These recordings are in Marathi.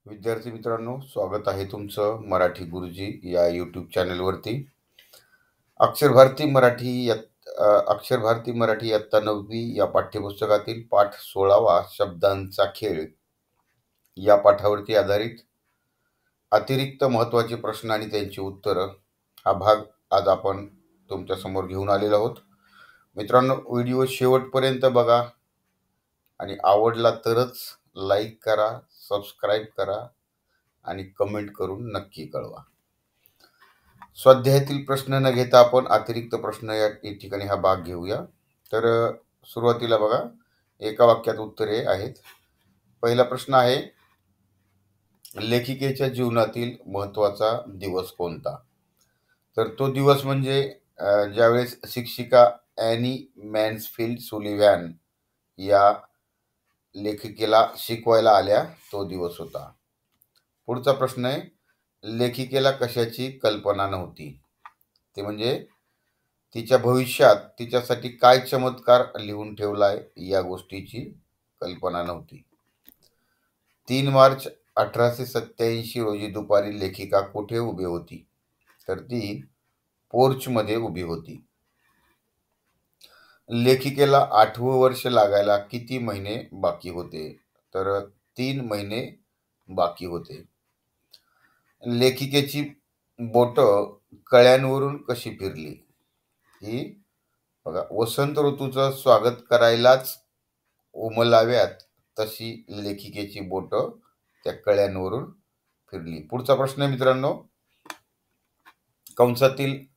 विद्यार्थी मित्रांनो, स्वागत आहे तुमचं मराठी गुरुजी या यूट्यूब चॅनलवरती. अक्षर भारती मराठी अक्षर भारती मराठी इयत्ता 9वी या पाठ्यपुस्तकातील पाठ 16वा शब्दांचा खेळ या पाठावरती आधारित अतिरिक्त महत्त्वाचे प्रश्न आणि त्यांची उत्तरं हा भाग आज आपण तुमच्या समोर घेऊन आलेलो आहोत. मित्रांनो, व्हिडिओ शेवटपर्यंत बघा आणि आवडला तरच लाईक करा, सबस्क्राईब करा आणि कमेंट करून नक्की कळवा. स्वाध्यायातील प्रश्न न घेता आपण अतिरिक्त प्रश्न या ठिकाणी हा भाग घेऊया. तर सुरुवातीला बघा, एका वाक्यात उत्तरे आहेत. पहिला प्रश्न आहे, लेखिकेच्या जीवनातील महत्त्वाचा दिवस कोणता? तर तो दिवस म्हणजे ज्यावेळेस शिक्षिका ॲनी मॅन्सफिल्ड सुलिव्हॅन या लेखिकेला शिकवायला आल्या, तो दिवस होता. पुढचा प्रश्न आहे, लेखिकेला कशाची कल्पना नव्हती? ते म्हणजे तिच्या भविष्यात तिच्यासाठी काय चमत्कार लिहून ठेवलाय या गोष्टीची कल्पना नव्हती. 3 मार्च 1887 रोजी दुपारी लेखिका कुठे उभी होती? तर ती पोर्चमध्ये उभी होती. लेखिकेला 8वं वर्ष लागायला किती महिने बाकी होते? तर 3 महिने बाकी होते. लेखिकेची बोटं कळ्यांवरून कशी फिरली? ही बघा, वसंत ऋतूचं स्वागत करायलाच उमलाव्यात तशी लेखिकेची बोटं त्या कळ्यांवरून फिरली. पुढचा प्रश्न आहे मित्रांनो, कंसातील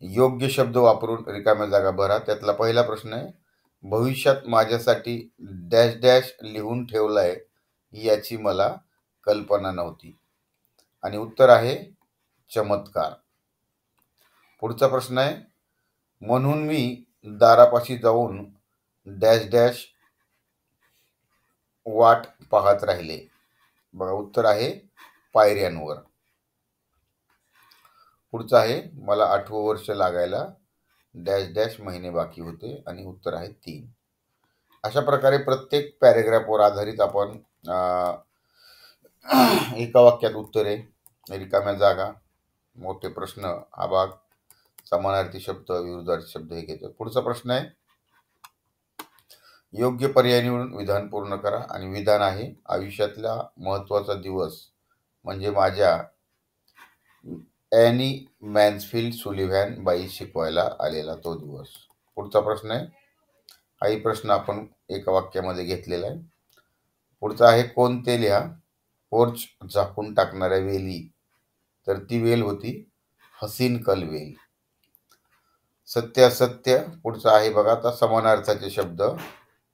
योग्य शब्द वापरून रिकाम्या जागा भरा. त्यातला पहिला प्रश्न आहे, भविष्यात माझ्यासाठी डॅश डॅश लिहून ठेवलाय याची मला कल्पना नव्हती. आणि उत्तर आहे चमत्कार. पुढचा प्रश्न आहे, म्हणून मी दारापाशी जाऊन डॅश डॅश वाट पाहत राहिले. बघा, उत्तर आहे पायऱ्यांवर. पुढचं आहे, मला 8वं वर्ष लागायला डॅश डॅश महिने बाकी होते आणि उत्तर आहे 3. अशा प्रकारे प्रत्येक पॅरेग्राफवर आधारित आपण एका वाक्यात उत्तरे, रिकाम्या जागा, मोठे प्रश्न हा भाग, समानार्थी शब्द, विरुद्धार्थी शब्द हे घेतो. पुढचा प्रश्न आहे, योग्य पर्याय निवडून विधान पूर्ण करा. आणि विधान आहे, आयुष्यातला महत्त्वाचा दिवस म्हणजे माझ्या ॲनी मॅन्सफिल्ड सुलिव्हॅन बाई शिकवायला आलेला तो दिवस. पुढचा प्रश्न आहे, हाही प्रश्न आपण एका वाक्यामध्ये घेतलेला आहे. पुढचा आहे, कोणते लिहा? पोर्च झाकून टाकणाऱ्या वेली. तर ती वेल होती हसीन वेल. सत्य असत्य. पुढचा आहे बघा, आता समानार्थाचे शब्द,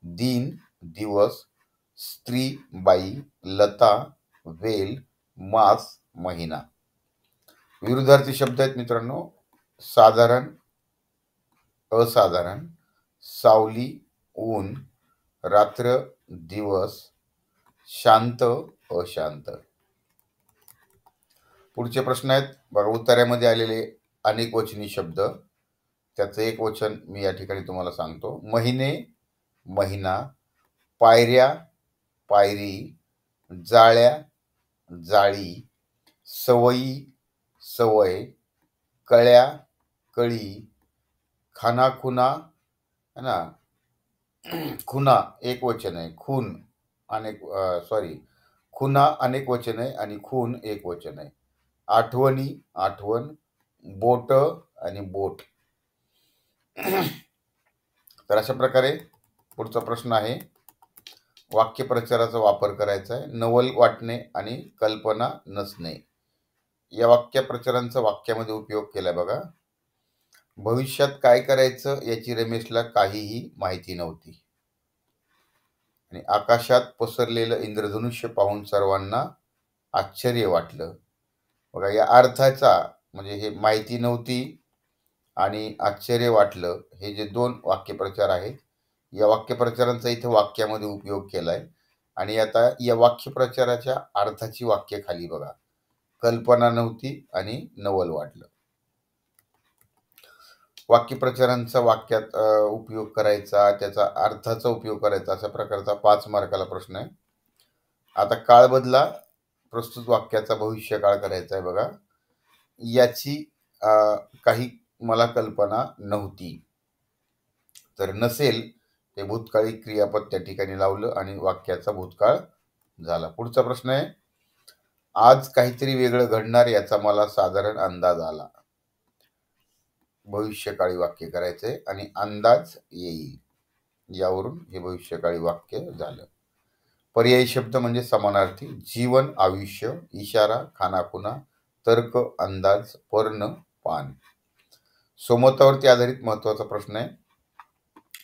दिन दिवस, स्त्री बाई, लता वेल, मास महिना. विरुद्धार्थी शब्द आहेत मित्रांनो, साधारण असाधारण, सावली ऊन, रात्र दिवस, शांत अशांत. पुढचे प्रश्न आहेत बघा, उत्तरामध्ये आलेले अनेक वचनी शब्द, त्याचं एक वचन मी या ठिकाणी तुम्हाला सांगतो. महिने महिना, पायऱ्या पायरी, जाळ्या जाळी, सवयी सवय, कळ्या कळी, खानाखुना है ना, खुना एक वचन आहे, खून अनेक खुना अनेक वचन आहे आणि खून एक वचन आहे. आठवणी आठवण, बोट आणि बोट. तर अशा प्रकारे पुढचा प्रश्न आहे, वाक्यप्रचाराचा वापर करायचा आहे. नवल वाटणे आणि कल्पना नसणे या वाक्यप्रचारांचा वाक्यामध्ये उपयोग केलाय बघा. भविष्यात काय करायचं याची रमेशला काहीही माहिती नव्हती आणि आकाशात पसरलेलं इंद्रधनुष्य पाहून सर्वांना आश्चर्य वाटलं. बघा, या अर्थाचा म्हणजे हे माहिती नव्हती आणि आश्चर्य वाटलं, हे जे 2 वाक्यप्रचार आहेत, या वाक्यप्रचारांचा इथे वाक्यामध्ये उपयोग केलाय. आणि आता या वाक्यप्रचाराच्या अर्थाची वाक्य खाली बघा, कल्पना नव्हती आणि नवल वाटलं. वाक्यप्रचारांचा वाक्यात उपयोग करायचा, त्याचा अर्थाचा उपयोग करायचा, अशा प्रकारचा 5 मार्काला प्रश्न आहे. आता काळ बदला प्रस्तुत वाक्याचा भविष्यकाळ करायचा आहे बघा. याची काही मला कल्पना नव्हती. तर नसेल हे भूतकाळी क्रियापद त्या ठिकाणी लावलं आणि वाक्याचा भूतकाळ झाला. पुढचा प्रश्न आहे, आज काहीतरी वेगळं घडणार याचा मला साधारण अंदाज आला. भविष्यकाळी वाक्य करायचंय आणि अंदाज येईल, यावरून हे भविष्यकाळी वाक्य झालं. पर्यायी शब्द म्हणजे समानार्थी: जीवन, आयुष्य, इशारा, खानाखुणा, तर्क, अंदाज, पर्ण, पान. सोमतावरती आधारित महत्वाचा प्रश्न आहे.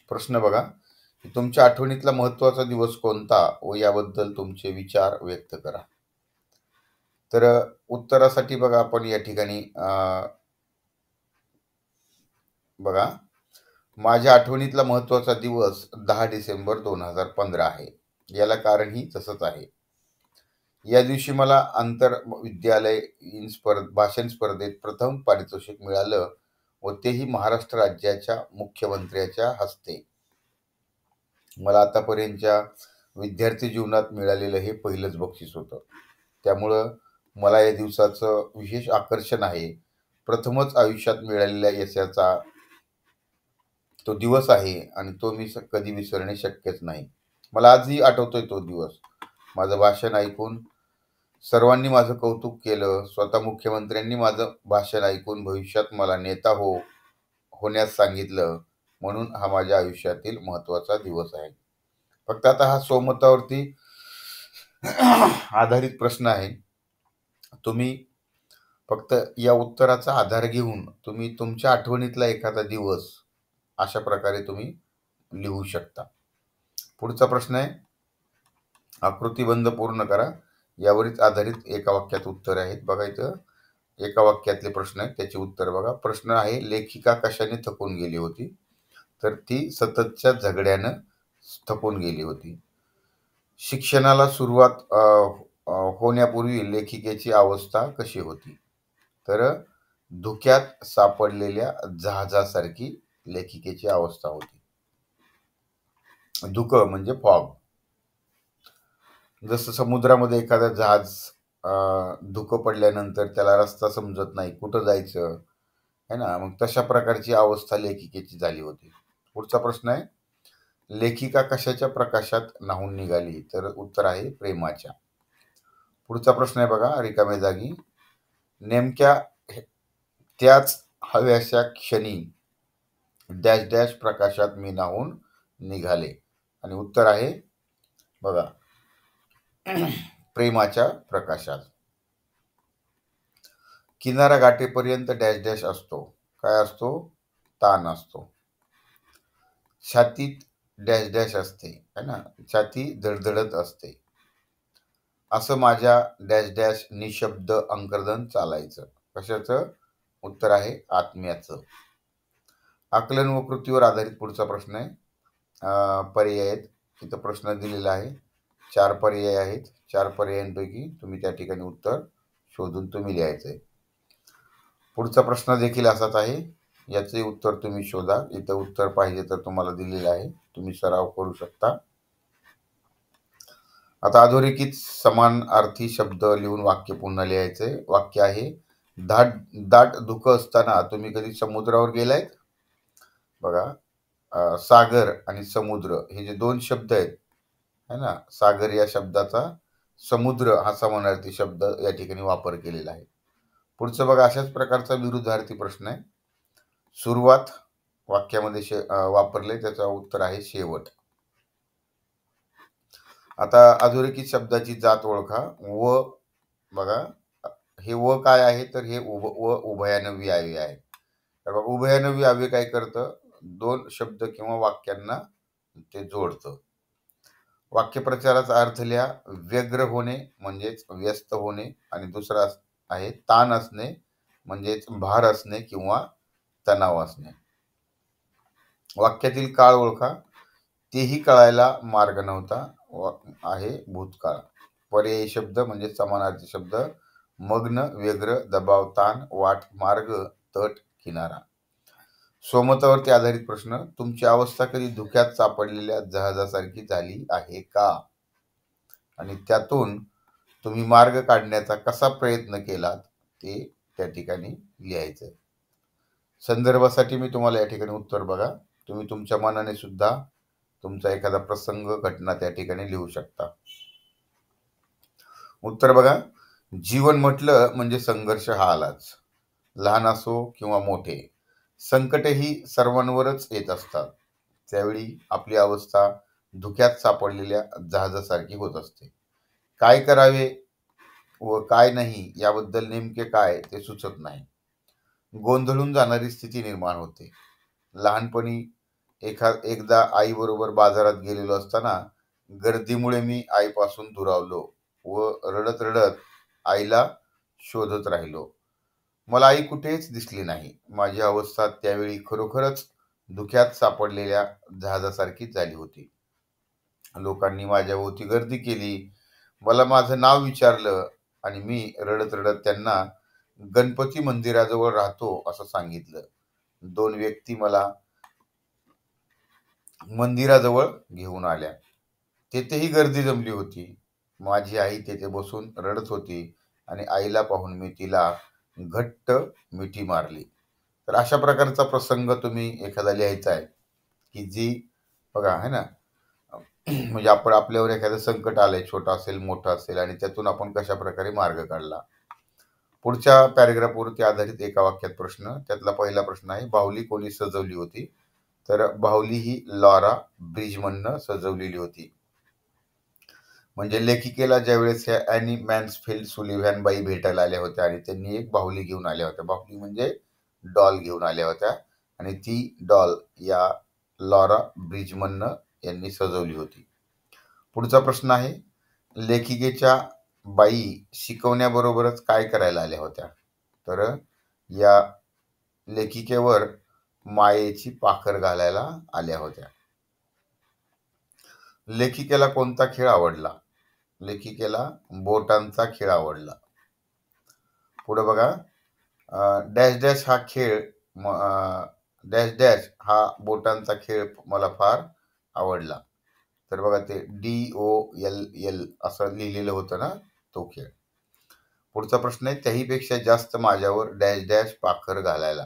प्रश्न बघा, तुमच्या आठवणीतला महत्वाचा दिवस कोणता व याबद्दल तुमचे विचार व्यक्त करा. तर उत्तरासाठी बघा आपण या ठिकाणी बघा, माझ्या आठवणीतला महत्वाचा दिवस 10 डिसेंबर 2015 आहे. याला कारणही तसंच आहे. या दिवशी मला आंतर विद्यालय भाषण स्पर्धेत प्रथम पारितोषिक मिळालं व तेही महाराष्ट्र राज्याच्या मुख्यमंत्र्याच्या हस्ते. मला आतापर्यंतच्या विद्यार्थी जीवनात मिळालेलं हे पहिलंच बक्षीस होतं. त्यामुळं मला या दिवसाचं विशेष आकर्षण आहे. प्रथमच आयुष्यात मिळालेल्या यशाचा तो दिवस आहे आणि तो मी कधी विसरणे शक्यच नाही. मला आजही आठवतोय तो दिवस. माझं भाषण ऐकून सर्वांनी माझं कौतुक केलं. स्वतः मुख्यमंत्र्यांनी माझं भाषण ऐकून भविष्यात मला नेता होण्यास सांगितलं. म्हणून हा माझ्या आयुष्यातील महत्वाचा दिवस आहे. फक्त आता हा सोमतावरती आधारित प्रश्न आहे. तुम्ही फक्त या उत्तराचा आधार घेऊन तुम्ही तुमच्या आठवणीतला एखादा दिवस अशा प्रकारे तुम्ही लिहू शकता. पुढचा प्रश्न आहे, आकृतीबंध पूर्ण करा. यावरच आधारित एका वाक्यात उत्तर आहेत. बघा, इथं एका वाक्यातले प्रश्न आहेत, त्याची उत्तर बघा. प्रश्न आहे, लेखिका कशाने थकून गेली होती? तर ती सततच्या झगड्यानं थकून गेली होती. शिक्षणाला सुरुवात होण्यापूर्वी लेखिकेची अवस्था कशी होती? तर धुक्यात सापडलेल्या जहाजासारखी लेखिकेची अवस्था होती. धुकं म्हणजे फॉग. जसं समुद्रामध्ये एखादं जहाज धुकं पडल्यानंतर त्याला रस्ता समजत नाही, कुठं जायचं है ना, मग तशा प्रकारची अवस्था लेखिकेची झाली होती. पुढचा प्रश्न आहे, लेखिका कशाच्या प्रकाशात न्हाऊन निघाली? तर उत्तर आहे प्रेमाच्या. पुढचा प्रश्न आहे बघा, रिकाम्या जागी, नेमक्या त्याच हव्याशा क्षणी डॅश डॅश प्रकाशात मी न्हाऊन निघाले. आणि उत्तर आहे बघा, प्रेमाच्या प्रकाशात. किनारा गाठेपर्यंत डॅश डॅश असतो. काय असतो? ताण असतो. छातीत डॅश डॅश असते है ना, छाती धडधडत असते. असं माझ्या डॅश डॅश निशब्द अंकर्धन चालायचं. कशाचं? उत्तर आहे आत्म्याचं. आकलन व कृतीवर आधारित पुढचा प्रश्न आहे. पर्याय आहेत, इथं प्रश्न दिलेला आहे. 4 पर्याय आहेत. 4 पर्यायांपैकी तुम्ही त्या ठिकाणी उत्तर शोधून तुम्ही लिहायचं आहे. पुढचा प्रश्न देखील असाच आहे. याचे उत्तर तुम्ही शोधा. इथं उत्तर पाहिजे तर तुम्हाला दिलेलं आहे, तुम्ही सराव करू शकता. आता अधोरेखित समानार्थी शब्द लिहून वाक्य पुन्हा लिहायचंय. वाक्य आहे, दाट धुकं असताना तुम्ही कधी समुद्रावर गेलायत? बघा, सागर आणि समुद्र हे जे 2 शब्द आहेत है ना, सागर या शब्दाचा समुद्र हा समानार्थी शब्द या ठिकाणी वापर केलेला आहे. पुढचं बघा, अशाच प्रकारचा विरुद्धार्थी प्रश्न आहे. सुरुवात वाक्यामध्ये वापरले, त्याचं उत्तर आहे शेवट. आता अधोरेखित शब्दाची जात ओळखा. व बघा, हे व काय आहे? तर हे व उभयान्वयी अव्यय आहे. तर उभयान्वयी अव्यय काय करतं? 2 शब्द किंवा वाक्यांना ते जोडतं. वाक्यप्रचाराचा अर्थ लिहा. व्यग्र होणे म्हणजेच व्यस्त होणे, आणि दुसरा आहे ताण असणे म्हणजेच भार असणे किंवा तणाव असणे. वाक्यातील काळ ओळखा. तेही कळायला मार्ग नव्हता आहे भूतकाळ. पर्यायी शब्द म्हणजे समानार्थी शब्द: मग्न, व्यग्र, दबाव, ताण, वाट, मार्ग, तट, किनारा. सोमतावरती आधारित प्रश्न, तुमची अवस्था कधी धुक्यात सापडलेल्या जहाजासारखी झाली आहे का? आणि त्यातून तुम्ही मार्ग काढण्याचा कसा प्रयत्न केलात ते त्या ठिकाणी लिहायचं. संदर्भासाठी मी तुम्हाला या ठिकाणी उत्तर बघा. तुम्ही तुमच्या मनाने सुद्धा तुमचा एखादा प्रसंग, घटना त्या ठिकाणी लिहू शकता. उत्तर बघा. जीवन म्हटलं म्हणजे संघर्ष हा आलाच. लहान असो किंवा मोठे, संकटही सर्वांवरच येत असतात. त्यावेळी आपली अवस्था धुक्यात सापडलेल्या जहाजासारखी होत असते. काय करावे व काय नाही याबद्दल नेमके काय ते सुचत नाही. गोंधळून जाणारी स्थिती निर्माण होते. लहानपणी एकदा आईबरोबर बाजारात गेलेलो असताना गर्दीमुळे मी आईपासून दुरावलो व रडत रडत आईला शोधत राहिलो. मला आई कुठेच दिसली नाही. माझी अवस्था त्यावेळी खरोखरच धुक्यात सापडलेल्या जहाजासारखीच झाली होती. लोकांनी माझ्याभोवती गर्दी केली. मला माझं नाव विचारलं आणि मी रडत रडत त्यांना गणपती मंदिराजवळ राहतो असं सांगितलं. 2 व्यक्ती मला मंदिराजवळ घेऊन आल्या. तेथेही गर्दी जमली होती. माझी आई तेथे बसून रडत होती आणि आईला पाहून मी तिला घट्ट मिठी मारली. तर अशा प्रकारचा प्रसंग तुम्ही एखादा लिहायचा आहे, की जी बघा आहे ना, म्हणजे आपण आपल्यावर एखादं संकट आलंय, छोटं असेल, मोठं असेल आणि त्यातून आपण कशाप्रकारे मार्ग काढला. पुढच्या पॅरेग्राफवरती आधारित एका वाक्यात प्रश्न. त्यातला पहिला प्रश्न आहे, बाहुली कोणी सजवली होती? तर बाहुली ही लॉरा ब्रिजमननं सजवलेली होती. म्हणजे लेखिकेला ज्यावेळेस ह्या ॲनी मॅन्सफिल्ड सुलिव्हॅन बाई भेटायला आल्या होत्या आणि त्यांनी एक बाहुली घेऊन आल्या होत्या. बाहुली म्हणजे डॉल घेऊन आल्या होत्या आणि ती डॉल या लॉरा ब्रिजमननं यांनी सजवली होती. पुढचा प्रश्न आहे, लेखिकेच्या बाई शिकवण्याबरोबरच काय करायला आल्या होत्या? तर या लेखिकेवर मायेची पाखर घालायला आल्या होत्या. लेखिकेला कोणता खेळ आवडला? लेखिकेला बोटांचा खेळ आवडला. पुढे बघा, डॅश डॅश हा खेळ डॅश डॅश हा बोटांचा खेळ मला फार आवडला. तर बघा ते DOLL असं लिहिलेलं होतं ना, तो खेळ. पुढचा प्रश्न आहे, त्याहीपेक्षा जास्त माझ्यावर डॅश डॅश पाखर घालायला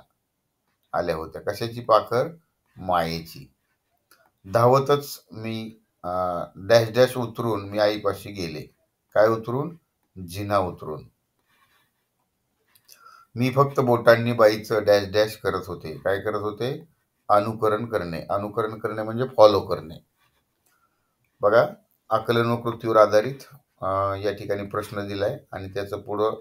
आल्या होत्या. कशाची पाखर? मायेची. धावतच मी डॅश डॅश उतरून मी आईपाशी गेले. काय उतरून? जिना उतरून. मी फक्त बोटांनी बाईचं डॅश डॅश करत होते. काय करत होते? अनुकरण करणे. अनुकरण करणे म्हणजे फॉलो करणे. बघा, आकलन व कृतीवर आधारित या ठिकाणी प्रश्न दिलाय आणि त्याचं पुढं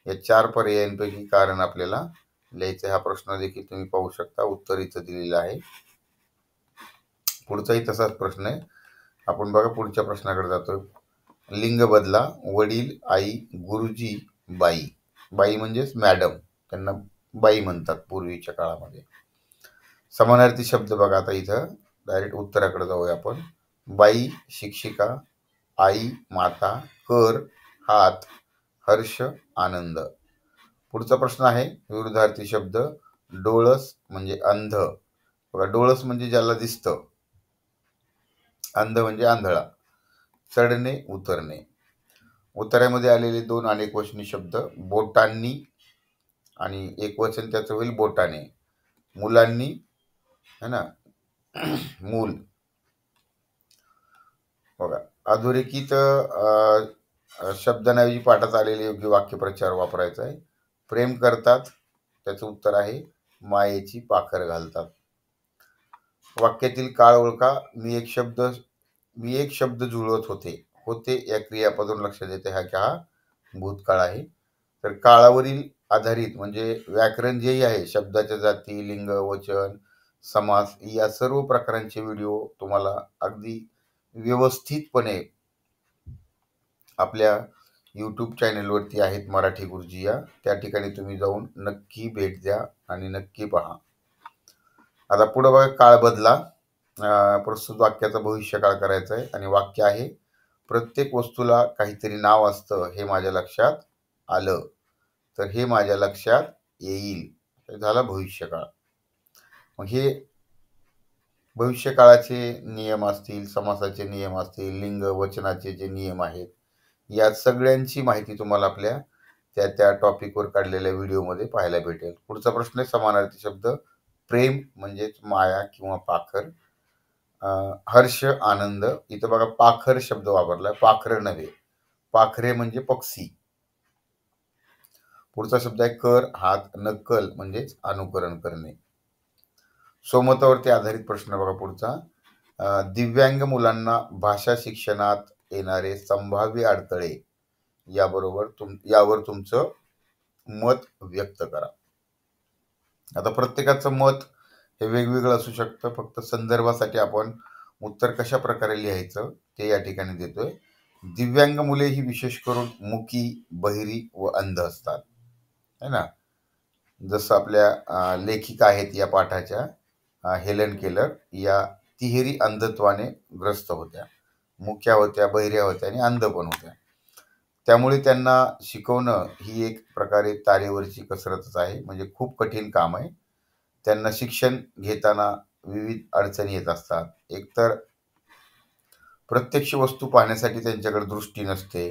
या 4 पर्यायांपैकी कारण आपल्याला लिहायचं. हा प्रश्न देखील तुम्ही पाहू शकता. उत्तर इथं दिलेलं आहे. पुढचाही तसाच प्रश्न आहे. आपण बघा पुढच्या प्रश्नाकडे जातोय. लिंग बदला. वडील, आई, गुरुजी, बाई. बाई म्हणजेच मॅडम, त्यांना बाई म्हणतात पूर्वीच्या काळामध्ये. समानार्थी शब्द बघा. आता इथं डायरेक्ट उत्तराकडे जाऊया आपण. बाई शिक्षिका, आई माता, कर हात, हर्ष आनंद. पुढचा प्रश्न आहे विरुद्धार्थी शब्द. डोळस म्हणजे अंध. बघा, डोळस म्हणजे ज्याला दिसतं, अंध म्हणजे आंधळा. चढणे उतरणे. उत्तरामध्ये आलेले 2 अनेकवचनी शब्द, बोटांनी आणि एक वचन त्याचं होईल बोटाने. मुलांनी है ना, मूल. बघा, अधोरेखित शब्दांऐवजी पाठात आलेले योग्य वाक्यप्रचार वापरायचा आहे. प्रेम करतात, त्याचं उत्तर आहे मायेची पाखर घालतात. वाक्यातील काळ ओळखा. मी एक शब्द जुळवत होते. होते या क्रियापदावरून लक्षात येते हा भूतकाळ आहे. तर काळावरील आधारित म्हणजे व्याकरण जेही आहे, शब्दाच्या जाती, लिंग, वचन, समास या सर्व प्रकारांचे व्हिडिओ तुम्हाला अगदी व्यवस्थितपणे आपल्या यूट्यूब चॅनलवरती आहेत, मराठी गुरुजी या. त्या ठिकाणी तुम्ही जाऊन नक्की भेट द्या आणि नक्की पहा. आता पुढं बघा, काळ बदला. प्रस्तुत वाक्याचा भविष्यकाळ करायचा आहे आणि वाक्य आहे, प्रत्येक वस्तूला काहीतरी नाव असतं हे माझ्या लक्षात आलं. तर हे माझ्या लक्षात येईल. हे झाला भविष्यकाळ. मग हे भविष्यकाळाचे नियम असतील, समासाचे नियम असतील, लिंग वचनाचे जे नियम आहेत या सगळ्यांची माहिती तुम्हाला आपल्या त्या त्या टॉपिकवर काढलेल्या व्हिडिओमध्ये पाहायला भेटेल. पुढचा प्रश्न आहे समानार्थी शब्द. प्रेम म्हणजेच माया किंवा पाखर. हर्ष, आनंद. इथं बघा पाखर शब्द वापरला, पाखरं नव्हे. पाखरे म्हणजे पक्षी. पुढचा शब्द आहे कर, हात. नक्कल म्हणजेच अनुकरण करणे. स्वमतावरती आधारित प्रश्न बघा पुढचा. दिव्यांग मुलांना भाषा शिक्षणात येणारे संभाव्य अडथळे यावर तुमचं मत व्यक्त करा. आता प्रत्येकाचं मत हे वेगवेगळं असू शकतं. फक्त संदर्भासाठी आपण उत्तर कशा प्रकारे लिहायचं ते या ठिकाणी देतोय. दिव्यांग मुले ही विशेष करून मुकी, बहिरी व अंध असतात, है ना. जसं आपल्या लेखिका आहेत या पाठाच्या, हेलन केलर, या तिहेरी अंधत्वाने ग्रस्त होत्या. मुक्या होत्या, बहिऱ्या होत्या आणि अंध पण होत्या. त्यामुळे त्यांना शिकवणं ही एक प्रकारे तारेवरची कसरतच आहे, म्हणजे खूप कठीण काम आहे. त्यांना शिक्षण घेताना विविध अडचणी येत असतात. एकतर प्रत्यक्ष वस्तू पाहण्यासाठी त्यांच्याकडे दृष्टी नसते,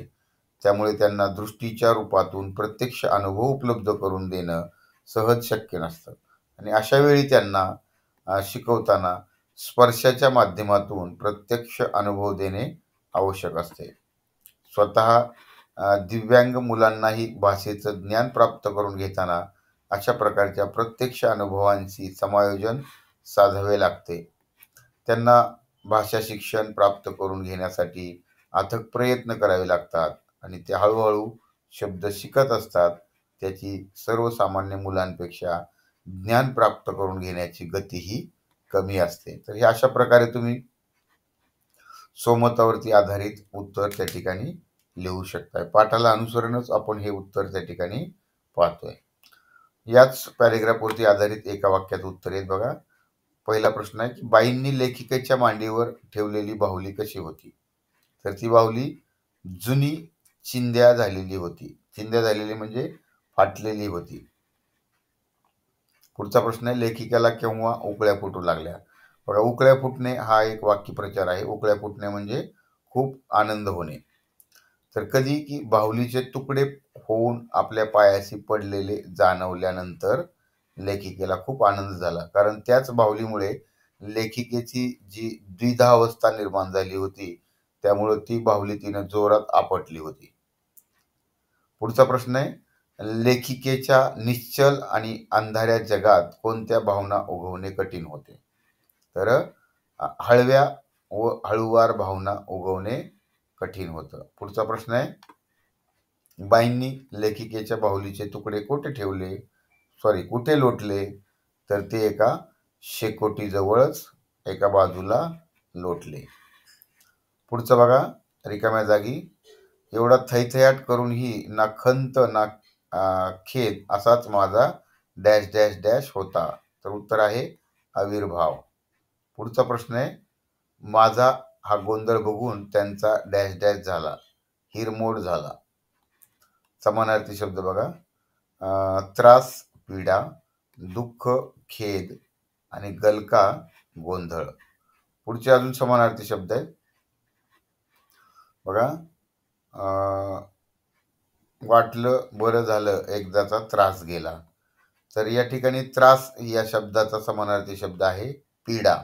त्यामुळे त्यांना दृष्टीच्या रूपातून प्रत्यक्ष अनुभव उपलब्ध करून देणं सहज शक्य नसतं. आणि अशा वेळी त्यांना शिकवताना स्पर्शाच्या माध्यमातून प्रत्यक्ष अनुभव देणे आवश्यक असते. स्वतः दिव्यांग मुलांनाही भाषेचं ज्ञान प्राप्त करून घेताना अशा प्रकारच्या प्रत्यक्ष अनुभवांशी समायोजन साधावे लागते. त्यांना भाषा शिक्षण प्राप्त करून घेण्यासाठी अथक प्रयत्न करावे लागतात आणि ते हळूहळू शब्द शिकत असतात. त्याची सर्वसामान्य मुलांपेक्षा ज्ञान प्राप्त करून घेण्याची गतीही कमी असते. तर हे अशा प्रकारे तुम्ही स्वमतावरती आधारित उत्तर त्या ठिकाणी लिहू शकताय. पाठाला अनुसरूनच आपण हे उत्तर त्या ठिकाणी पाहतोय. याच पॅरेग्राफवरती आधारित एका वाक्यात उत्तर आहेत बघा. पहिला प्रश्न आहे की बाईंनी लेखिकेच्या मांडीवर ठेवलेली बाहुली कशी होती? तर ती बाहुली जुनी, चिंध्या झालेली होती. चिंध्या झालेली म्हणजे फाटलेली होती. पुढचा प्रश्न आहे लेखिकेला केव्हा उकळ्या फुटू लागल्या? बघा, उकळ्या फुटणे हा एक वाक्यप्रचार आहे. उकळ्या फुटणे म्हणजे खूप आनंद होणे. तर कधी की बाहुलीचे तुकडे होऊन आपल्या पायाशी पडलेले जाणवल्यानंतर लेखिकेला खूप आनंद झाला, कारण त्याच बाहुलीमुळे लेखिकेची जी द्विधावस्था निर्माण झाली होती, त्यामुळे ती बाहुली तिनं जोरात आपटली होती. पुढचा प्रश्न आहे लेखिकेच्या निश्चल आणि अंधाऱ्या जगात कोणत्या भावना उगवणे कठीण होते? तर हळव्या व हळुवार भावना उगवणे कठीण होतं. पुढचा प्रश्न आहे बाईंनी लेखिकेच्या बाहुलीचे तुकडे कुठे लोटले? तर ते एका शेकोटीजवळच एका बाजूला लोटले. पुढचं बघा, रिकाम्या जागी एवढा थैथयाट करूनही ना खंत ना खेद असाच माझा डॅश डॅश डॅश होता. तर उत्तर आहे आविर्भाव. पुढचा प्रश्न आहे माझा हा गोंधळ बघून त्यांचा डॅश डॅश झाला, हिरमोड झाला. समानार्थी शब्द बघा, त्रास, पीडा, दुःख, खेद आणि गलका, गोंधळ. पुढचे अजून समानार्थी शब्द आहेत बघा. वाटलं बरं झालं एकदाचा त्रास गेला. तर या ठिकाणी त्रास या शब्दाचा समानार्थी शब्द आहे पीडा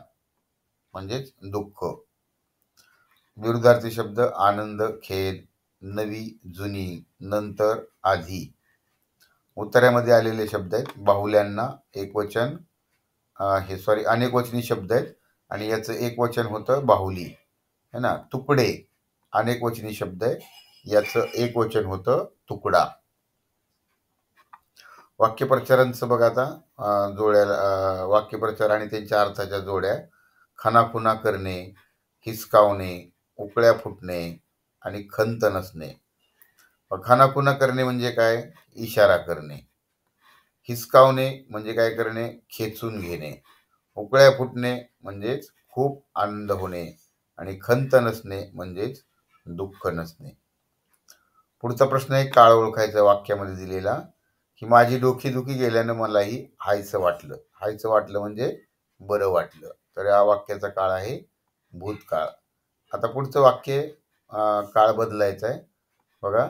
म्हणजेच दुःख. विरुद्धार्थी शब्द आनंद, खेद, नवी, जुनी, नंतर, आधी. उत्तरामध्ये आलेले शब्द आहेत बाहुल्यांना एकवचन, अनेकवचनी शब्द आहेत आणि याचं एकवचन होतं बाहुली, है ना. तुकडे अनेकवचनी शब्द आहे, याचं एकवचन होतं तुकडा. वाक्यप्रचारांचं बघा आता, जोड्या वाक्यप्रचार आणि त्यांच्या अर्थाच्या जोड्या. खनाखुना करणे, हिसकावणे, उकळ्या फुटणे आणि खंत नसणे. खनाखुना करणे म्हणजे काय? इशारा करणे. हिसकावणे म्हणजे काय करणे? खेचून घेणे. उकळ्या फुटणे म्हणजेच खूप आनंद होणे आणि खंत नसणे म्हणजेच दुःख नसणे. पुढचा प्रश्न आहे काळ ओळखायचा वाक्यामध्ये दिलेला की माझी डोकेदुखी गेल्यानं मलाही हायचं वाटलं. हायचं वाटलं म्हणजे बरं वाटलं. तर या वाक्याचा काळ आहे भूतकाळ. आता पुढचं वाक्य काळ बदलायचं आहे. बघा,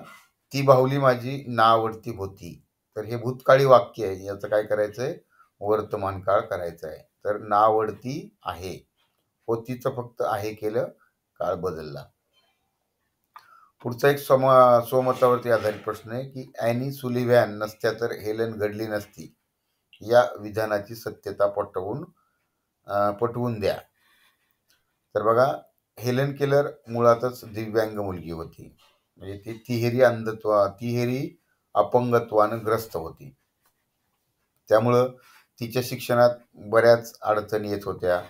ती बाहुली माझी नावडती होती. तर हे भूतकाळी वाक्य आहे. याचं काय करायचंय? वर्तमान काळ करायचं आहे. तर नावडती आहे. होतीचं फक्त आहे केलं, काळ बदलला. पुढचा एक स्वमतावरती आधारित प्रश्न आहे की ॲनी सुलिव्हॅन नसत्या तर हेलन घडली नसती. या विधानाची सत्यता पटवून द्या. तर बघा, हेलन केलर मुळातच दिव्यांग मुलगी होती. म्हणजे ती तिहेरी अपंगत्वानं ग्रस्त होती. त्यामुळं तिच्या शिक्षणात बऱ्याच अडचणी येत होत्या.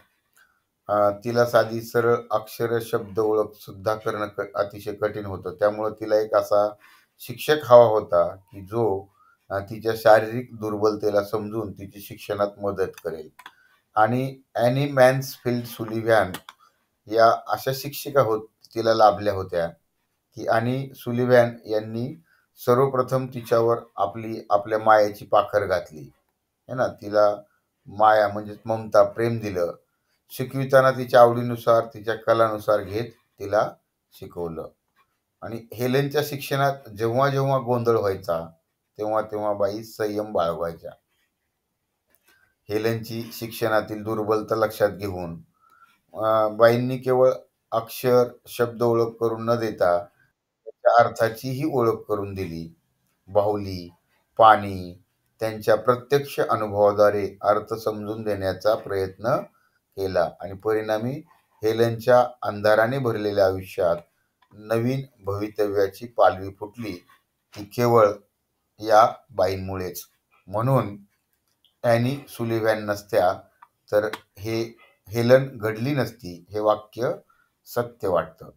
तिला साधी सरळ अक्षर शब्द ओळख सुद्धा करणं अतिशय कठीण होतं. त्यामुळं तिला एक असा शिक्षक हवा होता की जो तिच्या शारीरिक दुर्बलतेला समजून तिची शिक्षणात मदत करेल. आणि ॲनी मॅन्सफिल्ड सुलिव्हॅन या अशा शिक्षिका तिला लाभल्या होत्या की आणि सुलिव्हॅन यांनी सर्वप्रथम तिच्यावर आपल्या मायेची पाखर घातली है ना. तिला माया म्हणजे ममता, प्रेम दिलं. शिकविताना तिच्या आवडीनुसार, तिच्या कलानुसार घेत तिला शिकवलं. आणि हेलेनच्या शिक्षणात जेव्हा जेव्हा गोंधळ व्हायचा तेव्हा तेव्हा बाई संयम बाळगायच्या. हेलेनची शिक्षणातील दुर्बलता लक्षात घेऊन बाईंनी केवळ अक्षर शब्द ओळख करून न देता त्याच्या अर्थाचीही ओळख करून दिली. बाहुली, पाणी त्यांच्या प्रत्यक्ष अनुभवाद्वारे अर्थ समजून देण्याचा प्रयत्न केला आणि परिणामी हेलेनच्या अंधाराने भरलेल्या आयुष्यात नवीन भवितव्याची पालवी फुटली. ती केवळ या बाईंमुळेच. म्हणून ॲनी सुलिव्हॅन नसत्या तर हेलन घडली नसती हे वाक्य सत्य वाटतं.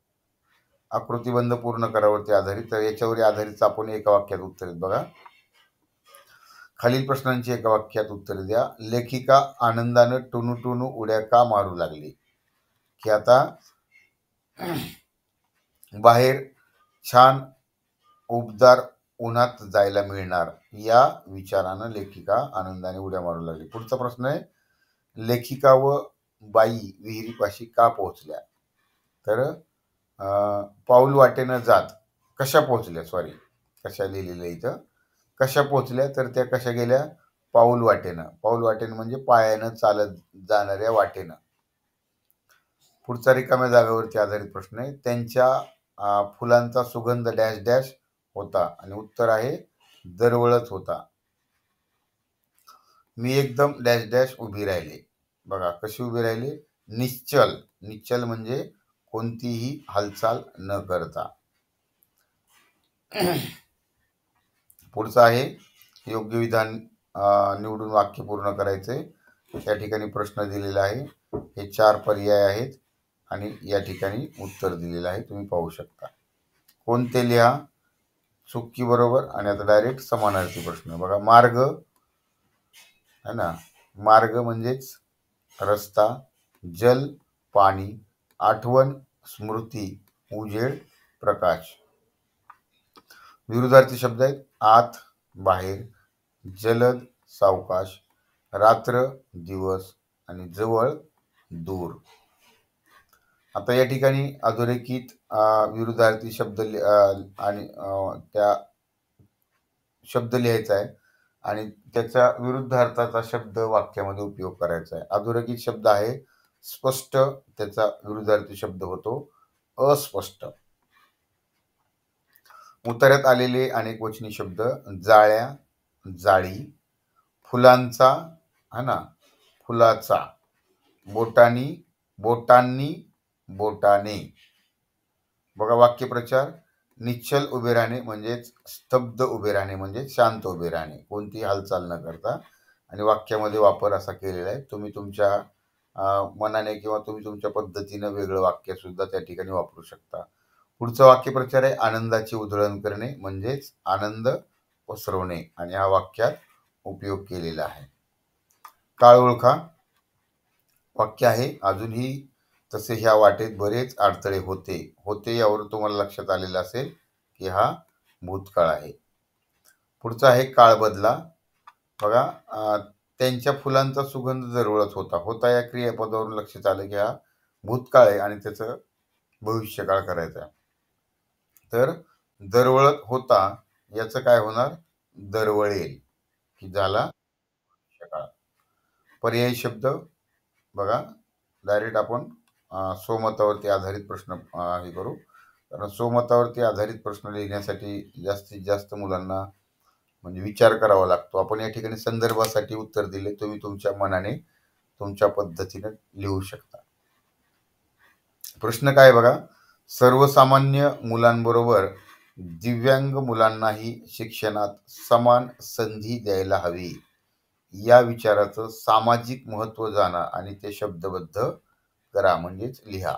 आकृतिबंध पूर्ण करावरती आधारित. तर याच्यावर आधारित आपण एका वाक्यात उत्तर देत. बघा, खालील प्रश्नांची एका वाक्यात उत्तरे द्या. लेखिका आनंदानं टुनू टुनू उड्या का मारू लागली? की आता बाहेर छान उबदार उन्हात जायला मिळणार या विचारानं लेखिका आनंदाने उड्या मारू लागली. पुढचा प्रश्न आहे, लेखिका व बाई विहिरीपाशी का पोहोचल्या? तर पाऊल वाटेनं जात कशा पोहोचल्या, कशा लिहिलेलं इथं, कशा पोहोचल्या? तर त्या कशा गेल्या? पाऊल वाटेनं म्हणजे पायानं चालत जाणाऱ्या वाटेनं. पुढचा रिकाम्या जागावरती आधारित प्रश्न आहे, त्यांच्या फुलांचा सुगंध डॅश डॅश होता आणि उत्तर आहे दरवळत होता. मी एकदम डॅश डॅश उभी राहिले. बघा, कशी उभी राहिली? निश्चल म्हणजे कोणतीही हालचाल न करता. पुढचं आहे, योग्य विधान निवडून वाक्य पूर्ण करायचे. या ठिकाणी प्रश्न दिलेला आहे. हे 4 पर्याय आहेत आणि या ठिकाणी उत्तर दिलेलं आहे, तुम्ही पाहू शकता. कोणते लिहा, चुकी बरोबर. आणि आता डायरेक्ट समानार्थी प्रश्न. बघा, मार्ग है ना, मार्ग म्हणजेच रस्ता, जल पाणी, आठवण स्मृती, उजेड प्रकाश. विरुद्धार्थी शब्द आहेत आत बाहेर, जलद सावकाश, रात्र दिवस आणि जवळ दूर. आता या ठिकाणी अधोरेखित विरुद्धार्थी शब्द आणि त्या शब्द लिहायचा आहे आणि त्याचा विरुद्धार्थाचा शब्द वाक्यामध्ये उपयोग करायचा आहे. अधोरेखित शब्द आहे स्पष्ट, त्याचा विरुद्धार्थी शब्द होतो अस्पष्ट. उतार्यात आलेले अनेक वचनी शब्द, जाळ्या, जाळी, फुलांचा है ना, फुलाचा, बोटांनी, बोटाने. बघा, वाक्यप्रचार, निश्चल उभे राहणे म्हणजेच स्तब्ध उभे राहणे म्हणजे शांत उभे राहणे, कोणतीही हालचाल न करता. आणि वाक्यामध्ये वापर असा केलेला आहे. तुम्ही तुमच्या मनाने किंवा तुम्ही तुमच्या पद्धतीनं वेगळं वाक्य सुद्धा त्या ठिकाणी वापरू शकता. पुढचं वाक्यप्रचार आहे आनंदाची उधळण करणे म्हणजेच आनंद पसरवणे आणि हा वाक्यात उपयोग केलेला आहे. काळ ओळखा वाक्य आहे, अजूनही तसे ह्या वाटेत बरेच अडथळे होते यावर तुम्हाला लक्षात आलेलं असेल की हा भूतकाळ आहे. पुढचा आहे काळ बदला. बघा, त्यांच्या फुलांचा सुगंध दरवळत होता या क्रियापदावरून लक्षात आलं की हा भूतकाळ आहे आणि त्याचं भविष्यकाळ करायचा आहे. तर दरवळत होता याचं काय होणार? दरवळेल, की झाला भविष्यकाळ. पर्यायी शब्द बघा, डायरेक्ट आपण स्वमतावरती आधारित प्रश्न हे करू. कारण स्वमतावरती आधारित प्रश्न लिहिण्यासाठी जास्तीत जास्त मुलांना म्हणजे विचार करावा लागतो. आपण या ठिकाणी संदर्भासाठी उत्तर दिले, तुम्ही तुमच्या मनाने तुमच्या पद्धतीने लिहू शकता. प्रश्न काय बघा, सर्वसामान्य मुलांबरोबर दिव्यांग मुलांनाही शिक्षणात समान संधी द्यायला हवी या विचाराचं सामाजिक महत्त्व जाणा आणि ते शब्दबद्ध करा, म्हणजेच लिहा.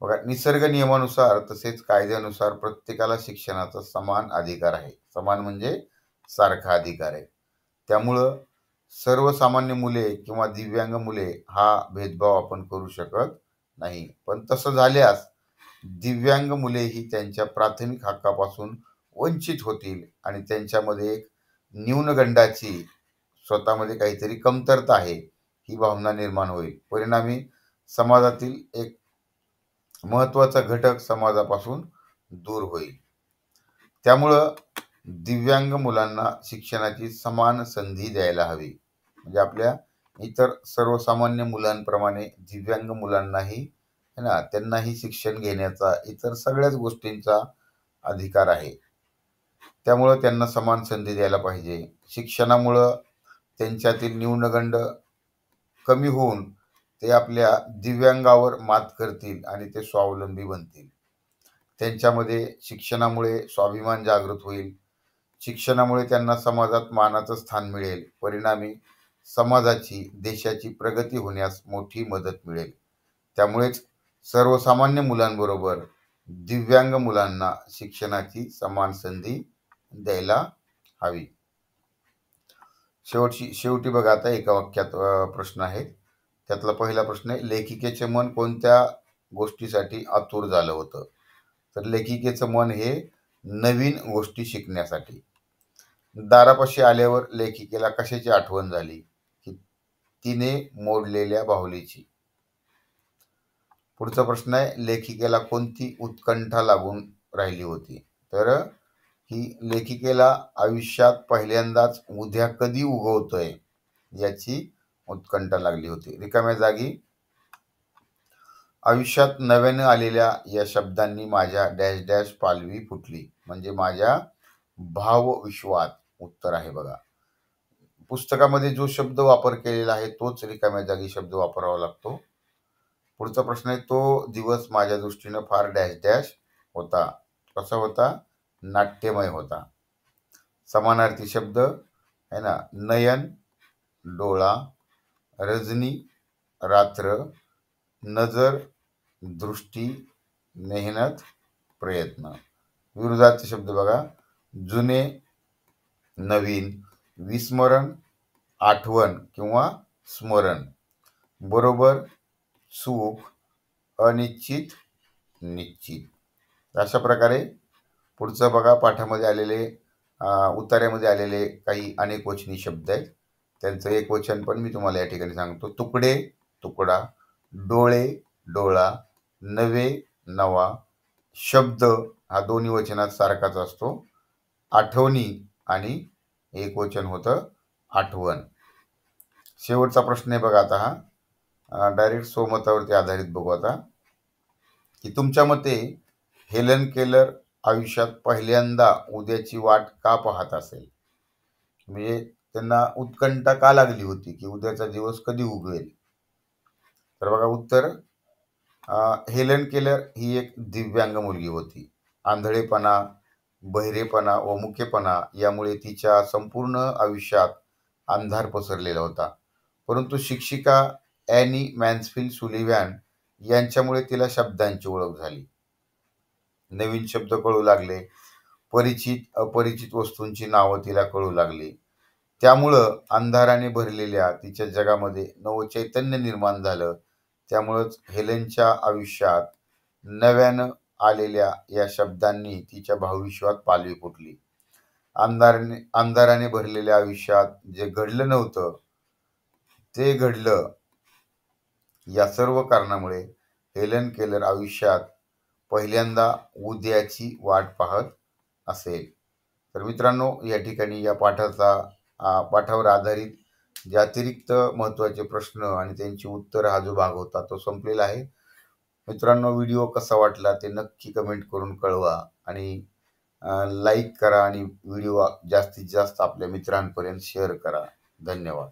बघा, निसर्ग नियमानुसार तसेच कायद्यानुसार प्रत्येकाला शिक्षणाचा समान अधिकार आहे. समान म्हणजे सारखा अधिकार आहे. त्यामुळं सर्वसामान्य मुले किंवा दिव्यांग मुले हा भेदभाव आपण करू शकत नाही. पण तसं झाल्यास दिव्यांग मुलेही त्यांच्या प्राथमिक हक्कापासून वंचित होतील आणि त्यांच्यामध्ये एक न्यूनगंडाची, स्वतःमध्ये काहीतरी कमतरता आहे ही भावना निर्माण होईल. परिणामी समाजातील एक महत्त्वाचा घटक समाजापासून दूर होईल. त्यामुळं दिव्यांग मुलांना शिक्षणाची समान संधी द्यायला हवी. म्हणजे आपल्या इतर सर्वसामान्य मुलांप्रमाणे दिव्यांग मुलांनाही है ना, त्यांनाही शिक्षण घेण्याचा, इतर सगळ्याच गोष्टींचा अधिकार आहे. त्यामुळं त्यांना समान संधी द्यायला पाहिजे. शिक्षणामुळं त्यांच्यातील न्यूनगंड कमी होऊन ते आपल्या दिव्यांगावर मात करतील आणि ते स्वावलंबी बनतील. त्यांच्यामध्ये शिक्षणामुळे स्वाभिमान जागृत होईल. शिक्षणामुळे त्यांना समाजात मानाचं स्थान मिळेल. परिणामी समाजाची, देशाची प्रगती होण्यास मोठी मदत मिळेल. त्यामुळेच सर्वसामान्य मुलांबरोबर दिव्यांग मुलांना शिक्षणाची समान संधी द्यायला हवी. शेवटी बघा, आता एका वाक्यात प्रश्न आहेत. त्यातला पहिला प्रश्न आहे, लेखिकेचे मन कोणत्या गोष्टीसाठी आतुर झालं होतं? तर लेखिकेचं मन हे नवीन गोष्टी शिकण्यासाठी. दारापाशी आल्यावर लेखिकेला कशाची आठवण झाली? की तिने मोडलेल्या बाहुलीची. पुढचा प्रश्न आहे, लेखिकेला कोणती उत्कंठा लागून राहिली होती? तर ही लेखिकेला आयुष्यात पहिल्यांदाच उद्या कधी उगवतोय याची उत्कंठा लागली होती. रिकाम्या जागी आयुष्यात नव्यानं आलेल्या या शब्दांनी माझ्या डॅश डॅश पालवी फुटली, म्हणजे माझ्या भावविश्वात उत्तर आहे बघा. पुस्तकामध्ये जो शब्द वापर केलेला आहे तोच रिकाम्या जागी शब्द वापरावा लागतो. पुढचा प्रश्न आहे, तो दिवस माझ्या दृष्टीनं फार डॅश डॅश होता. कसा होता? नाट्यमय होता. समानार्थी शब्द है ना, नयन, डोळा, रजनी, रात्र, नजर, दृष्टी, मेहनत, प्रयत्न. विरुद्धार्थी शब्द बघा, जुने, नवीन, विस्मरण, आठवण किंवा स्मरण, बरोबर, चूक, अनिश्चित, निश्चित. अशा प्रकारे पुढचं बघा, पाठामध्ये आलेले उतार्यामध्ये आलेले काही अनेक वचनी शब्द आहेत. त्यांचं एक वचन पण मी तुम्हाला या ठिकाणी सांगतो. तुकडे, तुकडा, डोळे, डोळा, नवे, नवा. शब्द हा दोन्ही वचनात सारखाच असतो. आठवणी आणि एक वचन होतं आठवण. शेवटचा प्रश्न आहे बघा, आता हा डायरेक्ट स्वमतावरती आधारित बघू आता, की तुमच्या मते हेलन केलर आयुष्यात पहिल्यांदा उद्याची वाट का पाहत असेल? म्हणजे त्यांना उत्कंठा का लागली होती की उद्याचा दिवस कधी उगवेल? तर बघा उत्तर, हेलन केलर ही एक दिव्यांग मुलगी होती. आंधळेपणा, बहिरेपणा व मुकेपणा यामुळे तिच्या संपूर्ण आयुष्यात अंधार पसरलेला होता. परंतु शिक्षिका ॲनी मॅन्सफिल्ड सुलिव्हॅन यांच्यामुळे तिला शब्दांची ओळख झाली. नवीन शब्द कळू लागले. परिचित अपरिचित वस्तूंची नावं तिला कळू लागली. त्यामुळं अंधाराने भरलेल्या तिच्या जगामध्ये नवचैतन्य निर्माण झालं. त्यामुळंच हेलेनच्या आयुष्यात नव्यानं आलेल्या या शब्दांनी तिच्या भावविश्वात पालवी फुटली. अंधाराने भरलेल्या आयुष्यात जे घडलं नव्हतं ते घडलं. या सर्व कारणामुळे हेलन केलर आयुष्यात पहिल्यांदा उद्याची वाट पाहत असेल. तर मित्रांनो, या ठिकाणी या पाठावर आधारित जे अतिरिक्त महत्त्वाचे प्रश्न आणि त्यांची उत्तर हा जो भाग होता तो संपलेला आहे. मित्रांनो, व्हिडिओ कसा वाटला ते नक्की कमेंट करून कळवा आणि लाईक करा आणि व्हिडिओ जास्तीत जास्त आपल्या मित्रांपर्यंत शेअर करा. धन्यवाद.